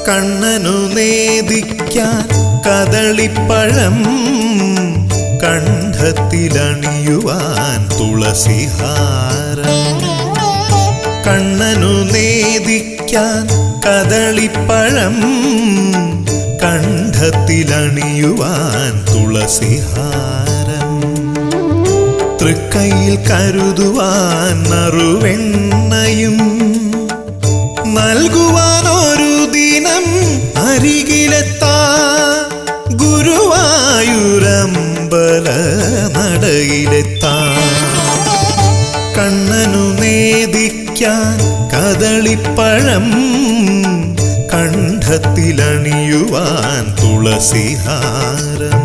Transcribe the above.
കണ്ണനു നേദിക്കാൻ കദളിപ്പഴം, കണ്ഠത്തിലണിയുവാൻ തുളസിഹാരം. കണ്ണനു നേദിക്കാൻ കദളിപ്പഴം, കണ്ഠത്തിലണിയുവാൻ തുളസിഹാരം. തൃക്കൈയിൽ കരുതുവാൻ നറുവെണ്ണയും, നൽകുവാൻ ഒരു ദിനം അരികിലെത്താ ഗുരുവായൂരമ്പല നടയിലെത്താ. കണ്ണനു നേദിക്കാൻ കദളിപ്പഴം, കണ്ഠത്തിലണിയുവാൻ തുളസിഹാരം.